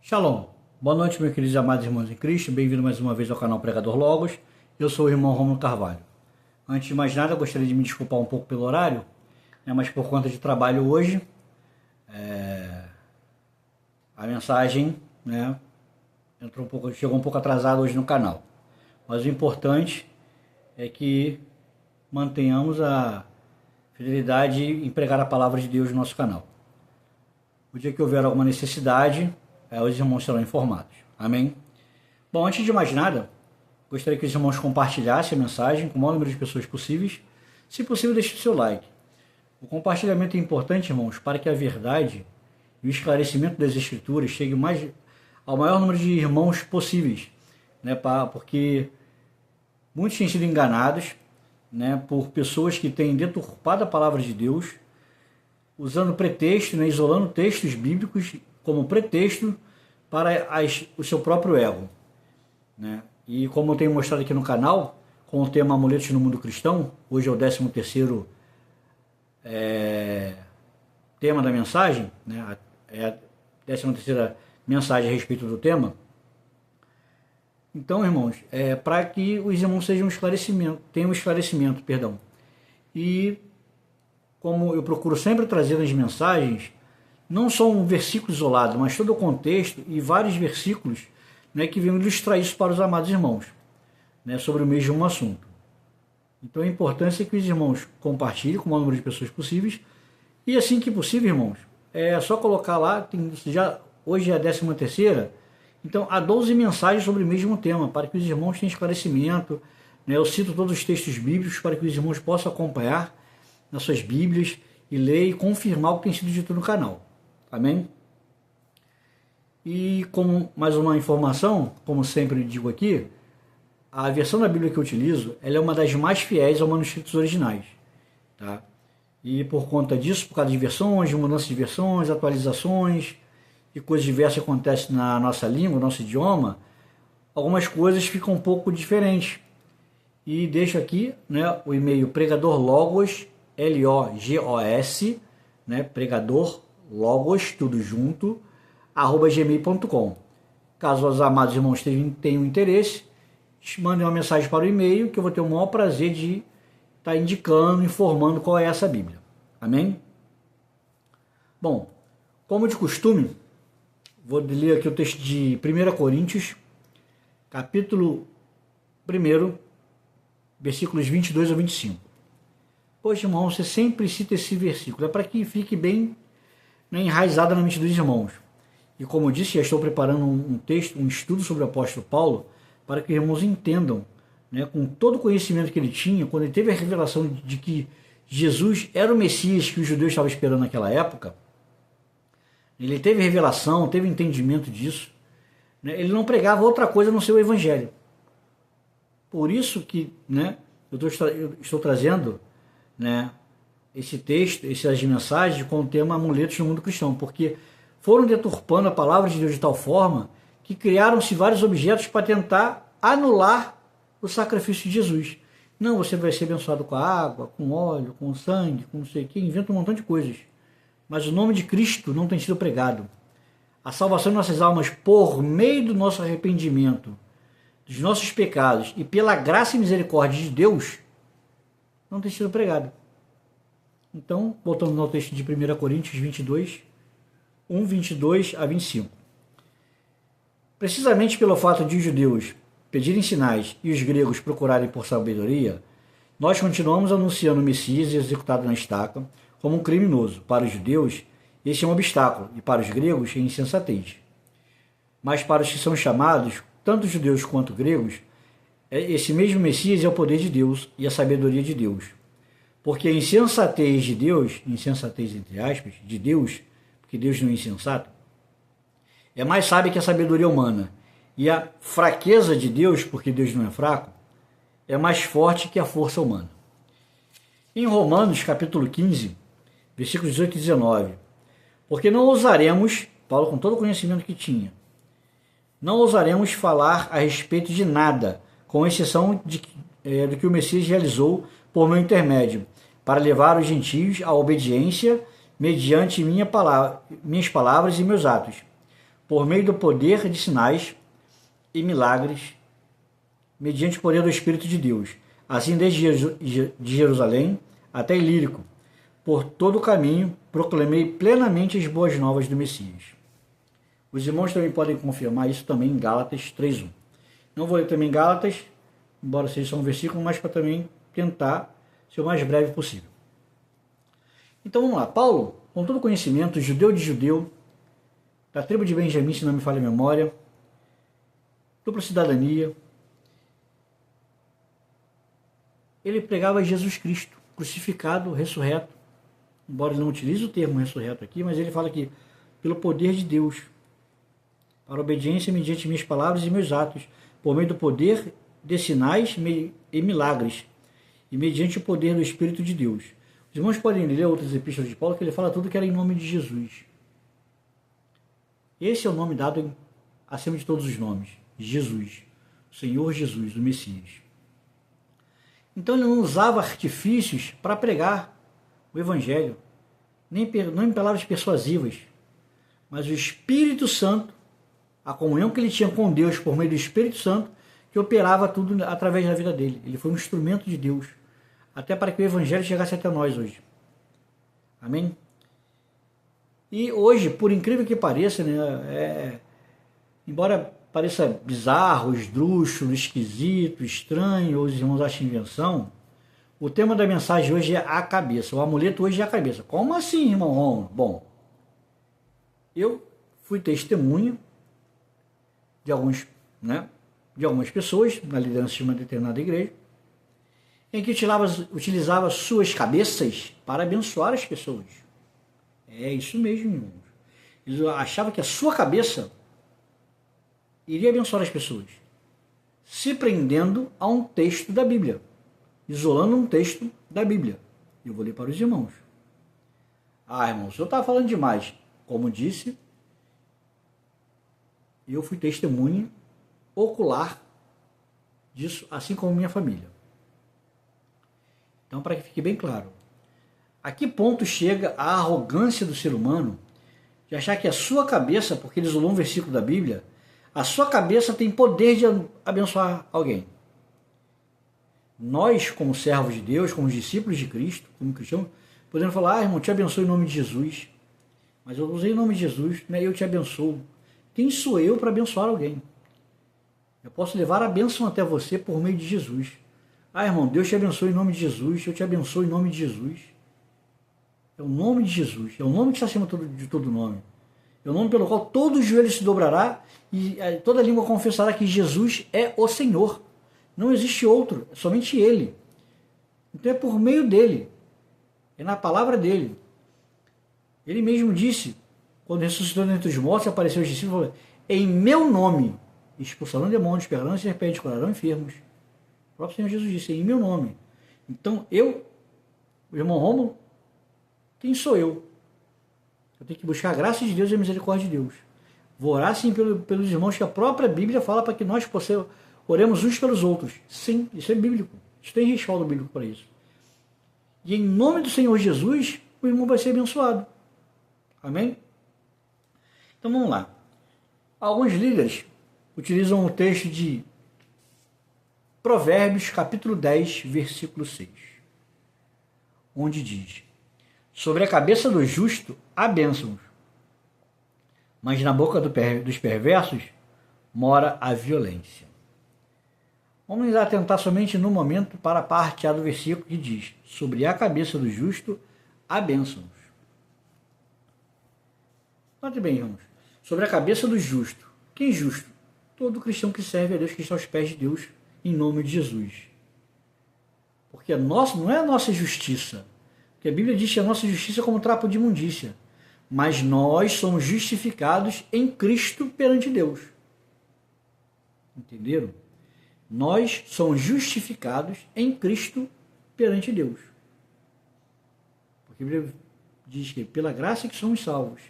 Shalom, boa noite, meus queridos e amados irmãos em Cristo, bem-vindo mais uma vez ao canal Pregador Logos. Eu sou o irmão Rômulo Carvalho. Antes de mais nada, eu gostaria de me desculpar um pouco pelo horário, mas por conta de trabalho hoje, a mensagem chegou um pouco atrasada hoje no canal. Mas o importante é que mantenhamos a fidelidade em pregar a palavra de Deus no nosso canal. O dia que houver alguma necessidade, os irmãos serão informados. Amém? Bom, antes de mais nada, gostaria que os irmãos compartilhassem a mensagem com o maior número de pessoas possíveis. Se possível, deixe o seu like. O compartilhamento é importante, irmãos, para que a verdade e o esclarecimento das Escrituras chegue ao maior número de irmãos possíveis, porque muitos têm sido enganados por pessoas que têm deturpado a palavra de Deus, usando pretexto, isolando textos bíblicos como pretexto para o seu próprio ego. E como eu tenho mostrado aqui no canal, com o tema Amuletos no Mundo Cristão, hoje é o 13º tema da mensagem, é a 13ª mensagem a respeito do tema. Então, irmãos, para que os irmãos tenham um esclarecimento. E como eu procuro sempre trazer nas mensagens, não só um versículo isolado, mas todo o contexto e vários versículos que vêm ilustrar isso para os amados irmãos, sobre o mesmo assunto. Então a importância é que os irmãos compartilhem com o maior número de pessoas possíveis, e assim que possível, irmãos, é só colocar lá, hoje é a 13ª, então há 12 mensagens sobre o mesmo tema, para que os irmãos tenham esclarecimento. Eu cito todos os textos bíblicos para que os irmãos possam acompanhar nas suas Bíblias e ler e confirmar o que tem sido dito no canal. Amém? E como mais uma informação, como sempre digo aqui, a versão da Bíblia que eu utilizo, ela é uma das mais fiéis aos manuscritos originais. E por conta disso, por causa de versões, de mudança de versões, atualizações e coisas diversas que acontecem na nossa língua, no nosso idioma, algumas coisas ficam um pouco diferentes. E deixo aqui o e-mail pregadorlogos, L-O-G-O-S, pregadorlogos, tudo junto, @gmail.com. Caso os amados irmãos tenham interesse, mandem uma mensagem para o e-mail, que eu vou ter o maior prazer de estar indicando, informando qual é essa Bíblia. Amém? Bom, como de costume, vou ler aqui o texto de 1 Coríntios, capítulo 1, versículos 22 a 25. Poxa, irmão, você sempre cita esse versículo, é para que fique bem enraizado na mente dos irmãos. E como eu disse, já estou preparando um estudo sobre o apóstolo Paulo, para que os irmãos entendam, com todo o conhecimento que ele tinha, quando ele teve a revelação de que Jesus era o Messias que os judeus estavam esperando naquela época, ele teve revelação, teve entendimento disso, ele não pregava outra coisa no seu evangelho. Por isso que eu estou trazendo esse texto, essas mensagens com o tema Amuletos no Mundo Cristão, porque foram deturpando a palavra de Deus de tal forma que criaram-se vários objetos para tentar anular o sacrifício de Jesus. Não, você vai ser abençoado com a água, com óleo, com sangue, com não sei o que, inventa um montão de coisas. Mas o nome de Cristo não tem sido pregado. A salvação de nossas almas por meio do nosso arrependimento, dos nossos pecados e pela graça e misericórdia de Deus, não tem sido pregado. Então, voltando ao texto de 1 Coríntios 22, 22 a 25. Precisamente pelo fato de os judeus pedirem sinais e os gregos procurarem por sabedoria, nós continuamos anunciando o Messias executado na estaca como um criminoso. Para os judeus, esse é um obstáculo, e para os gregos é insensatez. Mas para os que são chamados, tanto judeus quanto gregos, esse mesmo Messias é o poder de Deus e a sabedoria de Deus. Porque a insensatez de Deus, insensatez entre aspas, de Deus, porque Deus não é insensato, é mais sábia que a sabedoria humana. E a fraqueza de Deus, porque Deus não é fraco, é mais forte que a força humana. Em Romanos, capítulo 15, versículos 18 e 19, porque não ousaremos, Paulo com todo o conhecimento que tinha, não ousaremos falar a respeito de nada, com exceção do que o Messias realizou por meu intermédio, para levar os gentios à obediência mediante minhas palavras e meus atos. por meio do poder de sinais e milagres, mediante o poder do Espírito de Deus. Assim, desde de Jerusalém até Ilírico, por todo o caminho, proclamei plenamente as boas novas do Messias. Os irmãos também podem confirmar isso também em Gálatas 3:1. Não vou ler também Gálatas, embora seja só um versículo, mas para também tentar ser o mais breve possível. Então vamos lá. Paulo, com todo conhecimento, judeu de judeu, da tribo de Benjamim, se não me falha a memória, dupla cidadania, ele pregava Jesus Cristo, crucificado, ressurreto, embora ele não utilize o termo ressurreto aqui, mas ele fala que pelo poder de Deus, para obediência mediante minhas palavras e meus atos, por meio do poder de sinais e milagres, e mediante o poder do Espírito de Deus. Os irmãos podem ler outras epístolas de Paulo, que ele fala tudo que era em nome de Jesus. Esse é o nome dado acima de todos os nomes, Jesus, o Senhor Jesus, o Messias. Então ele não usava artifícios para pregar o Evangelho, nem em palavras persuasivas, mas o Espírito Santo, a comunhão que ele tinha com Deus por meio do Espírito Santo, que operava tudo através da vida dele. Ele foi um instrumento de Deus, até para que o Evangelho chegasse até nós hoje. Amém? E hoje, por incrível que pareça, né, embora pareça bizarro, esdrúxulo, esquisito, estranho, ou os irmãos achem invenção, o tema da mensagem hoje é a cabeça. O amuleto hoje é a cabeça. Como assim, irmão Romulo? Bom, eu fui testemunha de algumas pessoas na liderança de uma determinada igreja, em que utilizava suas cabeças para abençoar as pessoas. É isso mesmo, irmãos. Eles achavam que a sua cabeça iria abençoar as pessoas, se prendendo a um texto da Bíblia, isolando um texto da Bíblia. Eu vou ler para os irmãos. Irmão, o senhor está falando demais. Como disse, eu fui testemunha ocular disso, assim como minha família. Então, para que fique bem claro, a que ponto chega a arrogância do ser humano de achar que a sua cabeça, porque ele isolou um versículo da Bíblia, a sua cabeça tem poder de abençoar alguém. Nós, como servos de Deus, como discípulos de Cristo, como cristãos, podemos falar, irmão, te abençoe em nome de Jesus. Mas eu usei o nome de Jesus, né? Eu te abençoo. Quem sou eu para abençoar alguém? Eu posso levar a bênção até você por meio de Jesus. Irmão, Deus te abençoe em nome de Jesus, eu te abençoo em nome de Jesus. É o nome de Jesus, é o nome que está acima de todo nome. É o nome pelo qual todo joelho se dobrará e toda língua confessará que Jesus é o Senhor. Não existe outro, é somente Ele. Então é por meio dEle, é na palavra dEle. Ele mesmo disse, quando ressuscitou dentre os mortos, apareceu aos discípulos e falou, em meu nome expulsarão demônios, pegarão serpentes, curarão enfermos. O próprio Senhor Jesus disse, em meu nome. Então eu, o irmão Romulo, quem sou eu? Eu tenho que buscar a graça de Deus e a misericórdia de Deus. Vou orar sim pelos irmãos que a própria Bíblia fala para que nós oremos uns pelos outros. Sim, isso é bíblico. Isso tem respaldo bíblico para isso. E em nome do Senhor Jesus, o irmão vai ser abençoado. Amém? Então vamos lá. Alguns líderes utilizam o texto de Provérbios, capítulo 10, versículo 6, onde diz, sobre a cabeça do justo há bênçãos, mas na boca dos perversos mora a violência. Vamos nos atentar somente no momento para a parte A do versículo que diz, sobre a cabeça do justo há bênçãos. Note bem, irmãos, sobre a cabeça do justo. Quem justo? Todo cristão que serve a Deus, que está aos pés de Deus, em nome de Jesus. Porque não é a nossa justiça, porque a Bíblia diz que a nossa justiça é como trapo de imundícia, mas nós somos justificados em Cristo perante Deus. Entenderam? Nós somos justificados em Cristo perante Deus. Porque a Bíblia diz que pela graça que somos salvos.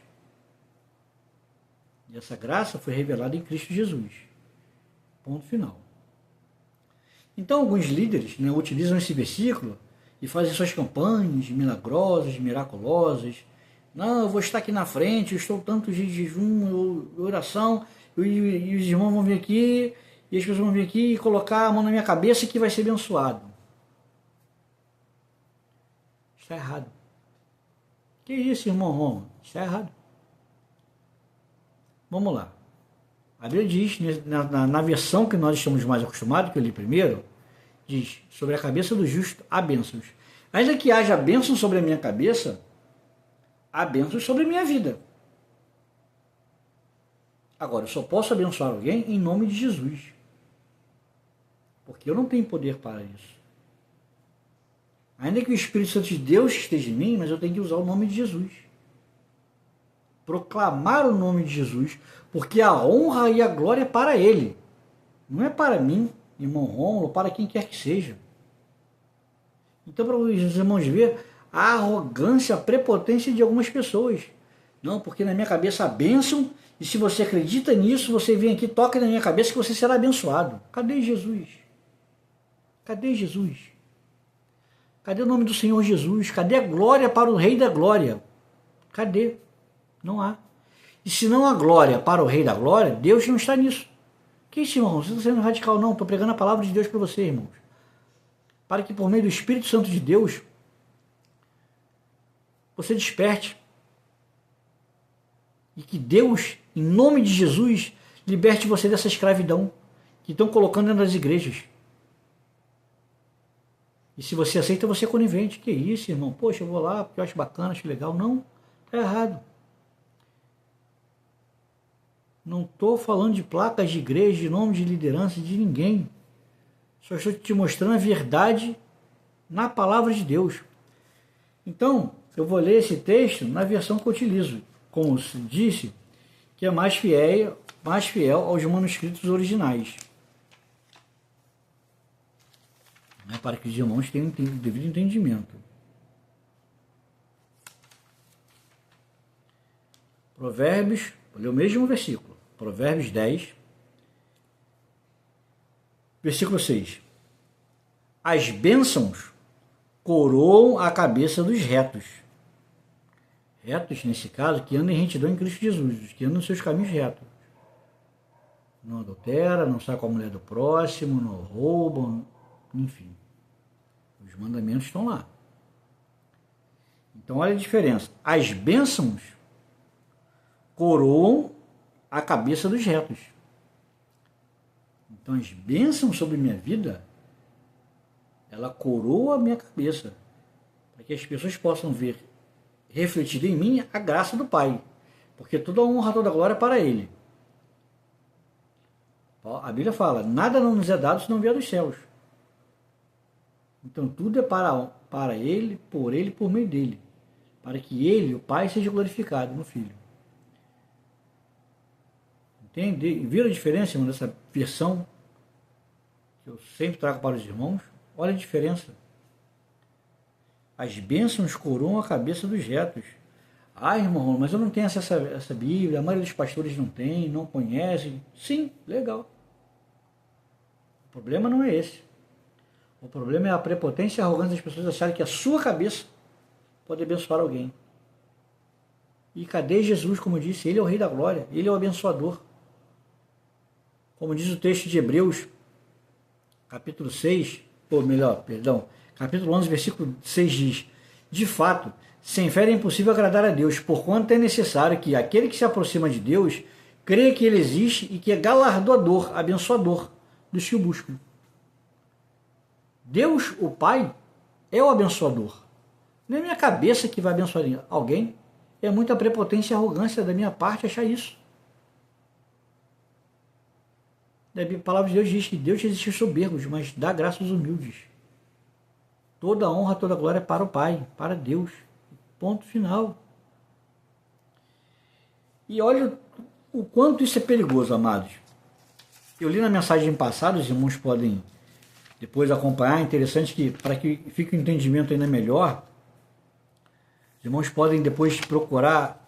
E essa graça foi revelada em Cristo Jesus. Ponto final. Então alguns líderes utilizam esse versículo e fazem suas campanhas milagrosas, miraculosas, Não, eu vou estar aqui na frente, eu estou tanto de jejum, oração, e os irmãos vão vir aqui, e as pessoas vão vir aqui e colocar a mão na minha cabeça que vai ser abençoado. Está errado. Que isso, irmão Roma? Está errado. Vamos lá. A Bíblia diz, na versão que nós estamos mais acostumados, que eu li primeiro, diz, sobre a cabeça do justo há bênçãos. Ainda que haja bênçãos sobre a minha cabeça, há bênçãos sobre a minha vida. Agora, eu só posso abençoar alguém em nome de Jesus. Porque eu não tenho poder para isso. Ainda que o Espírito Santo de Deus esteja em mim, mas eu tenho que usar o nome de Jesus. Proclamar o nome de Jesus, porque a honra e a glória é para Ele. Não é para mim, irmão Rômulo, para quem quer que seja. Então, para os irmãos verem a arrogância, a prepotência de algumas pessoas. Não, porque na minha cabeça há bênção, e se você acredita nisso, você vem aqui, toca na minha cabeça que você será abençoado. Cadê Jesus? Cadê Jesus? Cadê o nome do Senhor Jesus? Cadê a glória para o Rei da Glória? Cadê? Não há. E se não há glória para o Rei da Glória, Deus não está nisso. Que isso, irmão? Você está sendo radical? Não, estou pregando a palavra de Deus para você, irmãos. Para que por meio do Espírito Santo de Deus, você desperte. E que Deus, em nome de Jesus, liberte você dessa escravidão que estão colocando dentro das igrejas. E se você aceita, você é conivente. Que isso, irmão? Poxa, eu vou lá porque eu acho bacana, acho legal. Não, está errado. Não estou falando de placas de igreja, de nome de liderança, de ninguém. Só estou te mostrando a verdade na palavra de Deus. Então, eu vou ler esse texto na versão que eu utilizo. Como se disse, que é mais fiel aos manuscritos originais. Para que os irmãos tenham o devido entendimento. Provérbios, vou ler o mesmo versículo. Provérbios 10, versículo 6. As bênçãos coroam a cabeça dos retos. Retos, nesse caso, que andam em retidão em Cristo Jesus, que andam nos seus caminhos retos. Não adultera, não sai com a mulher do próximo, não roubam, enfim. Os mandamentos estão lá. Então, olha a diferença. As bênçãos coroam a cabeça dos retos. Então, as bênçãos sobre minha vida, ela coroa a minha cabeça, para que as pessoas possam ver refletida em mim a graça do Pai, porque toda a honra, toda a glória é para Ele. A Bíblia fala, nada não nos é dado se não vier dos céus. Então tudo é para Ele, por meio dEle, para que Ele, o Pai, seja glorificado no Filho. Entende? Viram a diferença, irmão, dessa versão que eu sempre trago para os irmãos? Olha a diferença. As bênçãos coroam a cabeça dos retos. Ah, irmão, mas eu não tenho acesso a essa Bíblia, a maioria dos pastores não tem, não conhecem. Sim, legal. O problema não é esse. O problema é a prepotência e a arrogância das pessoas acharem que a sua cabeça pode abençoar alguém. E cadê Jesus, como eu disse? Ele é o Rei da Glória, Ele é o abençoador. Como diz o texto de Hebreus, capítulo 6, capítulo 11, versículo 6 diz: de fato, sem fé é impossível agradar a Deus, porquanto é necessário que aquele que se aproxima de Deus creia que Ele existe e que é galardoador, abençoador dos que o buscam. Deus, o Pai, é o abençoador. Não é minha cabeça que vai abençoar alguém. É muita prepotência e arrogância da minha parte achar isso. A palavra de Deus diz que Deus resiste aos soberbos, mas dá graça aos humildes. Toda honra, toda glória é para o Pai, para Deus. Ponto final. E olha o quanto isso é perigoso, amados. Eu li na mensagem passada, os irmãos podem depois acompanhar. É interessante que, para que fique o entendimento ainda melhor, os irmãos podem depois procurar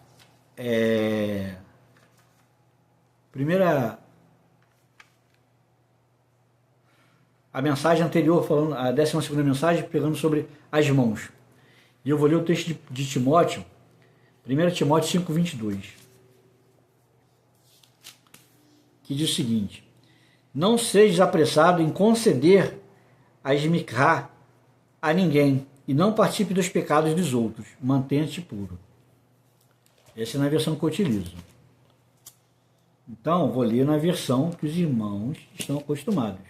a mensagem anterior, falando a 12ª mensagem, pegando sobre as mãos. E eu vou ler o texto de Timóteo, 1 Timóteo 5:22, que diz o seguinte: não sejas apressado em conceder a esmicrar a ninguém, e não participe dos pecados dos outros, mantenha-te puro. Essa é na versão que eu utilizo. Então, vou ler na versão que os irmãos estão acostumados.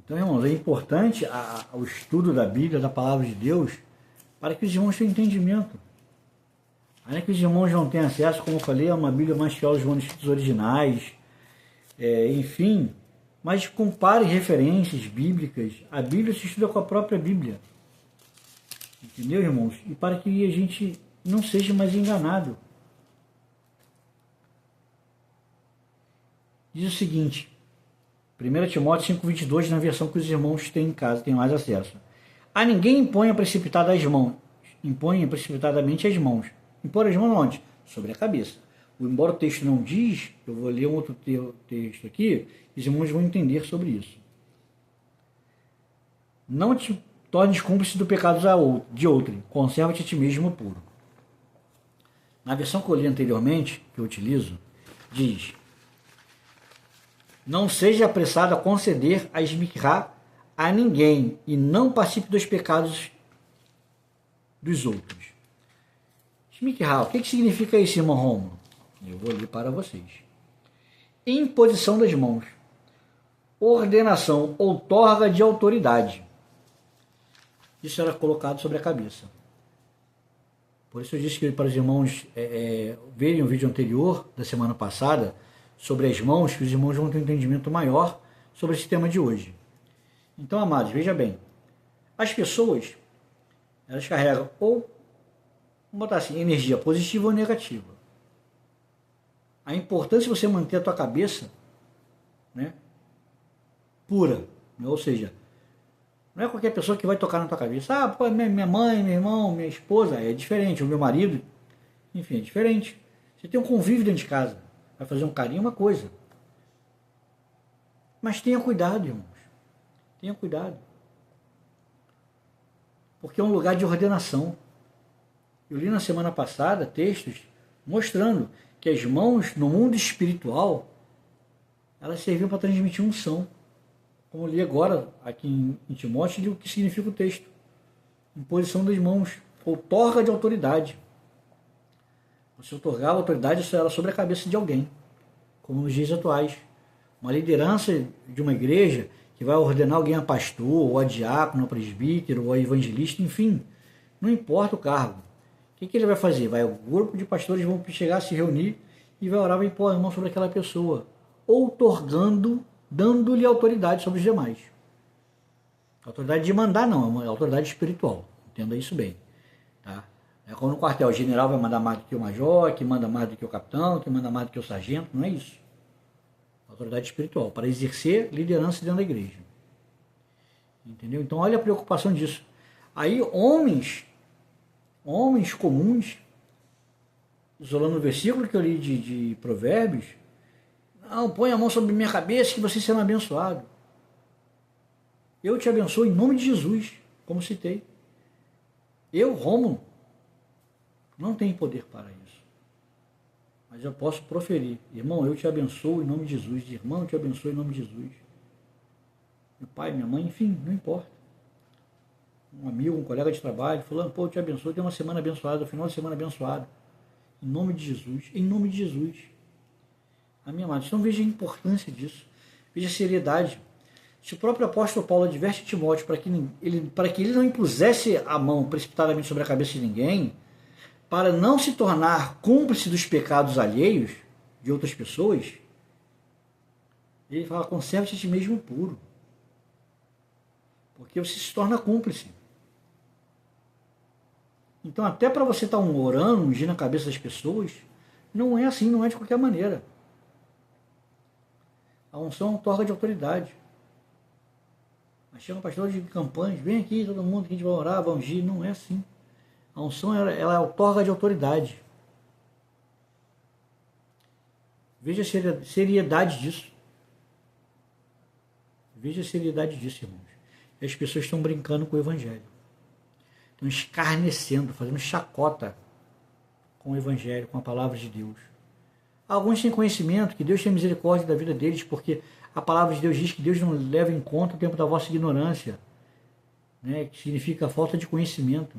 Então, irmãos, é importante o estudo da Bíblia, da Palavra de Deus, para que os irmãos tenham entendimento. Ainda que os irmãos não tenham acesso, como eu falei, a uma Bíblia mais fiel aos manuscritos originais, enfim, mas compare referências bíblicas. A Bíblia se estuda com a própria Bíblia. Entendeu, irmãos? E para que a gente não seja mais enganado. Diz o seguinte, 1 Timóteo 5:22, na versão que os irmãos têm em casa, têm mais acesso. A ninguém imponha precipitadamente as mãos. Impor as mãos onde? Sobre a cabeça. Embora o texto não diz, eu vou ler um outro texto aqui, os irmãos vão entender sobre isso. Não te tornes cúmplice do pecado de outrem, conserva-te a ti mesmo puro. Na versão que eu li anteriormente, que eu utilizo, diz: não seja apressado a conceder a esmicrar a ninguém e não participe dos pecados dos outros. Esmicrar, o que significa isso, irmão Rômulo? Eu vou ler para vocês. Imposição das mãos, ordenação ou outorga de autoridade. Isso era colocado sobre a cabeça. Por isso eu disse que para os irmãos verem o vídeo anterior, da semana passada, sobre as mãos, que os irmãos vão ter um entendimento maior sobre esse tema de hoje. Então, amados, veja bem, as pessoas, elas carregam ou, vamos botar assim, energia positiva ou negativa. A importância de você manter a tua cabeça, né, pura, né? Ou seja, não é qualquer pessoa que vai tocar na tua cabeça. Ah, pô, minha mãe, meu irmão, minha esposa, é diferente, o meu marido, enfim, é diferente. Você tem um convívio dentro de casa, vai fazer um carinho, uma coisa. Mas tenha cuidado, irmãos. Tenha cuidado. Porque é um lugar de ordenação. Eu li na semana passada textos mostrando que as mãos no mundo espiritual, elas serviam para transmitir unção. Como eu li agora aqui em Timóteo, o que significa o texto. Imposição das mãos, outorga de autoridade. Você otorgava autoridade sobre a cabeça de alguém, como nos dias atuais. Uma liderança de uma igreja que vai ordenar alguém a pastor, ou a diácono, ou a presbítero, ou a evangelista, enfim, não importa o cargo. O que ele vai fazer? O grupo de pastores vão chegar, se reunir e vai orar, vai impor a mão sobre aquela pessoa, outorgando, dando-lhe autoridade sobre os demais. Autoridade de mandar não, é uma autoridade espiritual, entenda isso bem. Tá? É como no quartel, o general vai mandar mais do que o major, que manda mais do que o capitão, que manda mais do que o sargento, não é isso. Autoridade espiritual, para exercer liderança dentro da igreja. Entendeu? Então olha a preocupação disso. Aí homens comuns, isolando o versículo que eu li de Provérbios, não, põe a mão sobre minha cabeça que você será abençoado. Eu te abençoo em nome de Jesus, como citei. Eu, Rômulo, não tenho poder para isso. Mas eu posso proferir. Irmão, eu te abençoo em nome de Jesus. Irmão, eu te abençoo em nome de Jesus. Meu pai, minha mãe, enfim, não importa. Um amigo, um colega de trabalho, falando, pô, eu te abençoo, tem uma semana abençoada, um final de semana abençoado. Em nome de Jesus, em nome de Jesus. Amém, amados? Então veja a importância disso. Veja a seriedade. Se o próprio apóstolo Paulo adverte Timóteo para que ele não impusesse a mão precipitadamente sobre a cabeça de ninguém, para não se tornar cúmplice dos pecados alheios de outras pessoas, ele fala, conserve-te a ti mesmo puro. Porque você se torna cúmplice. Então, até para você estar orando, ungindo a cabeça das pessoas, não é assim, não é de qualquer maneira. A unção é uma outorga de autoridade. Mas chama pastor de campanhas, vem aqui todo mundo que a gente vai orar, vai ungir. Não é assim. A unção ela é outorga de autoridade. Veja a seriedade disso. Veja a seriedade disso, irmãos. E as pessoas estão brincando com o Evangelho. Estão escarnecendo, fazendo chacota com o Evangelho, com a palavra de Deus. Alguns têm conhecimento, que Deus tem misericórdia da vida deles, porque a palavra de Deus diz que Deus não leva em conta o tempo da vossa ignorância, né, que significa falta de conhecimento.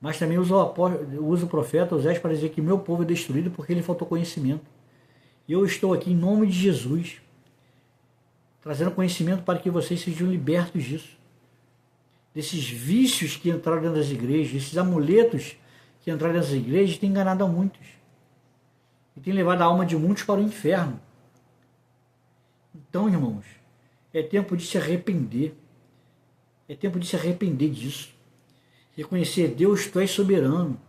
Mas também usa o profeta Osés para dizer que meu povo é destruído porque ele faltou conhecimento. E eu estou aqui em nome de Jesus, trazendo conhecimento para que vocês sejam libertos disso. Desses vícios que entraram dentro das igrejas, esses amuletos que entraram dentro das igrejas, têm enganado a muitos. E tem levado a alma de muitos para o inferno. Então, irmãos, é tempo de se arrepender. É tempo de se arrepender disso. Reconhecer, Deus, tu és soberano.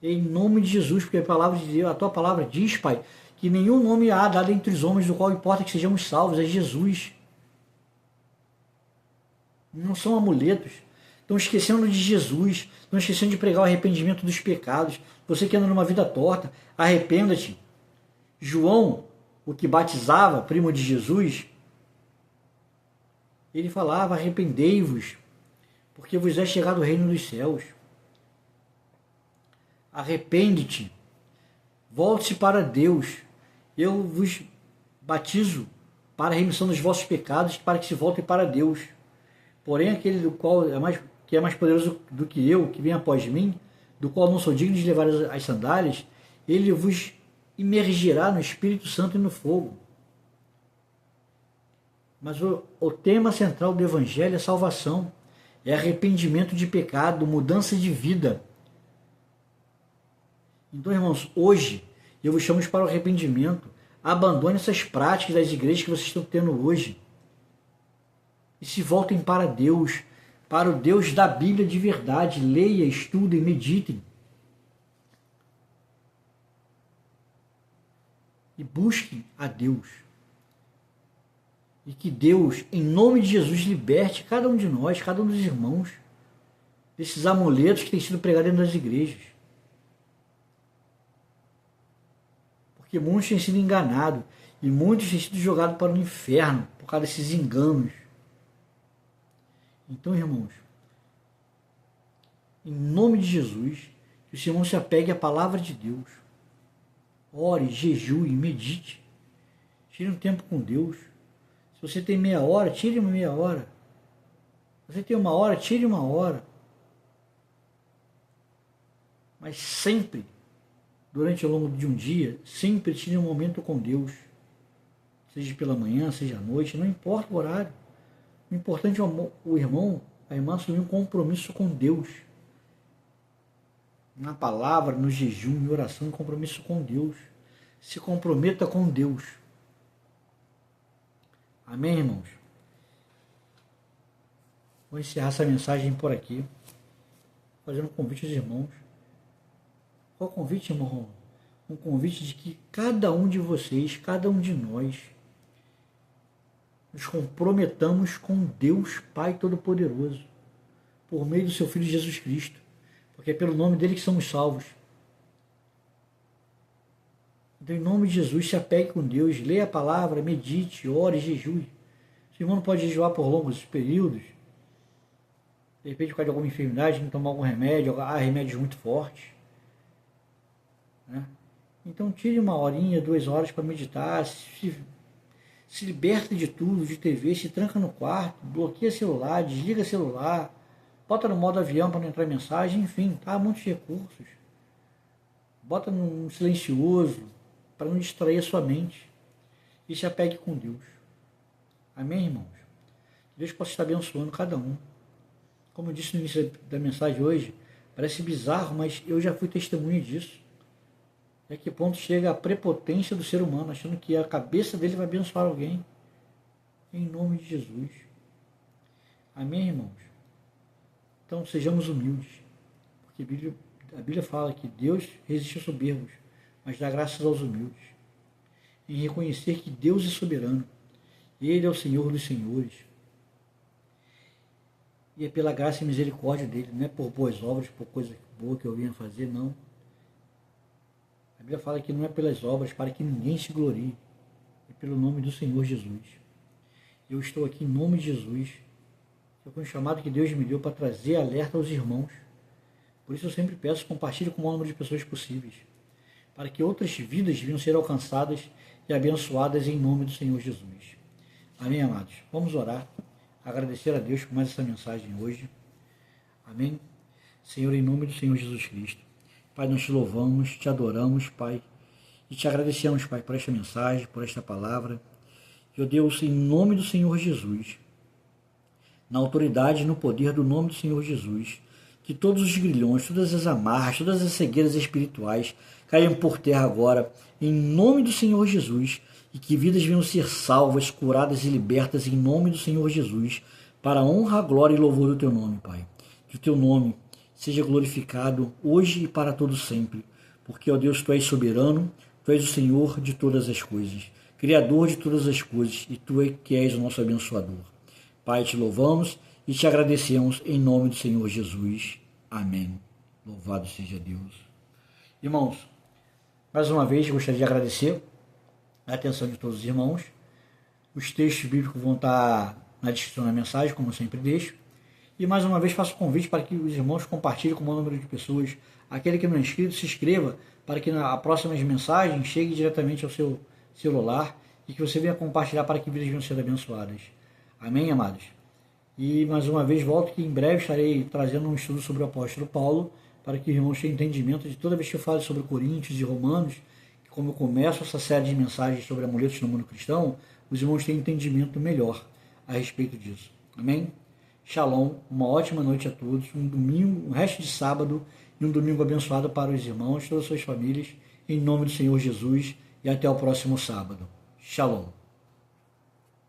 Em nome de Jesus, porque a palavra de Deus, a tua palavra diz, Pai, que nenhum nome há dado entre os homens do qual importa que sejamos salvos, é Jesus. Não são amuletos. Estão esquecendo de Jesus, estão esquecendo de pregar o arrependimento dos pecados. Você que anda numa vida torta, arrependa-te. João, o que batizava, primo de Jesus, ele falava, arrependei-vos, porque vos é chegado o reino dos céus. Arrepende-te, volte-se para Deus. Eu vos batizo para a remissão dos vossos pecados, para que se voltem para Deus. Porém, aquele do qual que é mais poderoso do que eu, que vem após mim, do qual não sou digno de levar as sandálias, ele vos imergirá no Espírito Santo e no fogo. Mas o tema central do Evangelho é salvação, é arrependimento de pecado, mudança de vida. Então, irmãos, hoje eu vos chamo para o arrependimento. Abandone essas práticas das igrejas que vocês estão tendo hoje. E se voltem para Deus, para o Deus da Bíblia de verdade. Leia, estudem, meditem. E busquem a Deus. E que Deus, em nome de Jesus, liberte cada um de nós, cada um dos irmãos, desses amuletos que têm sido pregados dentro das igrejas. Porque muitos têm sido enganados e muitos têm sido jogados para o inferno por causa desses enganos. Então, irmãos, em nome de Jesus, que o irmão se apegue à palavra de Deus. Ore, jejue, medite. Tire um tempo com Deus. Se você tem meia hora, tire uma meia hora. Se você tem uma hora, tire uma hora. Mas sempre, durante o longo de um dia, sempre tire um momento com Deus. Seja pela manhã, seja à noite, não importa o horário. O importante é o irmão, a irmã assumir um compromisso com Deus. Na palavra, no jejum, em oração, um compromisso com Deus. Se comprometa com Deus. Amém, irmãos? Vou encerrar essa mensagem por aqui, fazendo um convite aos irmãos. Qual convite, irmão? Um convite de que cada um de vocês, cada um de nós, nos comprometamos com Deus Pai Todo-Poderoso, por meio do seu Filho Jesus Cristo, porque é pelo nome dele que somos salvos. Então, em nome de Jesus, se apegue com Deus, leia a palavra, medite, ore, jejue. Se o irmão não pode jejuar por longos períodos, de repente por causa de alguma enfermidade, tem que tomar algum remédio, há remédios muito fortes, né? Então tire uma horinha, 2 horas para meditar, se liberta de tudo, de TV, se tranca no quarto, bloqueia celular, desliga celular, bota no modo avião para não entrar mensagem, enfim, tá? Muitos recursos. Bota no silencioso, para não distrair a sua mente. E se apegue com Deus. Amém, irmãos? Deus possa estar abençoando cada um. Como eu disse no início da mensagem hoje, parece bizarro, mas eu já fui testemunha disso. É que ponto chega a prepotência do ser humano, achando que a cabeça dele vai abençoar alguém. Em nome de Jesus. Amém, irmãos? Então sejamos humildes. Porque a Bíblia fala que Deus resiste aos soberbos, mas dá graças aos humildes. Em reconhecer que Deus é soberano. Ele é o Senhor dos senhores. E é pela graça e misericórdia dele, não é por boas obras, por coisa boa que eu venha fazer, não. A Bíblia fala que não é pelas obras para que ninguém se glorie, é pelo nome do Senhor Jesus. Eu estou aqui em nome de Jesus. Foi um chamado que Deus me deu para trazer alerta aos irmãos. Por isso eu sempre peço, compartilhe com o maior número de pessoas possíveis, para que outras vidas venham ser alcançadas e abençoadas em nome do Senhor Jesus. Amém, amados? Vamos orar, agradecer a Deus por mais essa mensagem hoje. Amém? Senhor, em nome do Senhor Jesus Cristo, Pai, nós te louvamos, te adoramos, Pai, e te agradecemos, Pai, por esta mensagem, por esta palavra. Meu Deus, em nome do Senhor Jesus, na autoridade e no poder do nome do Senhor Jesus, que todos os grilhões, todas as amarras, todas as cegueiras espirituais caiam por terra agora, em nome do Senhor Jesus, e que vidas venham ser salvas, curadas e libertas em nome do Senhor Jesus, para a honra, a glória e louvor do teu nome, Pai. Que o teu nome seja glorificado hoje e para todo sempre, porque, ó Deus, tu és soberano, tu és o Senhor de todas as coisas, Criador de todas as coisas, e tu é que és o nosso abençoador. Pai, te louvamos e te agradecemos em nome do Senhor Jesus. Amém. Louvado seja Deus. Irmãos, mais uma vez gostaria de agradecer a atenção de todos os irmãos. Os textos bíblicos vão estar na descrição da mensagem, como eu sempre deixo. E mais uma vez faço o convite para que os irmãos compartilhem com o maior número de pessoas. Aquele que não é inscrito, se inscreva para que as próximas mensagens cheguem diretamente ao seu celular e que você venha compartilhar para que vidas venham ser abençoadas. Amém, amados? E mais uma vez volto que em breve estarei trazendo um estudo sobre o apóstolo Paulo, para que os irmãos tenham entendimento de toda vez que eu falo sobre Coríntios e Romanos, que como eu começo essa série de mensagens sobre amuletos no mundo cristão, os irmãos tenham entendimento melhor a respeito disso. Amém? Shalom, uma ótima noite a todos, um domingo, um resto de sábado e um domingo abençoado para os irmãos, todas as suas famílias, em nome do Senhor Jesus, e até o próximo sábado. Shalom.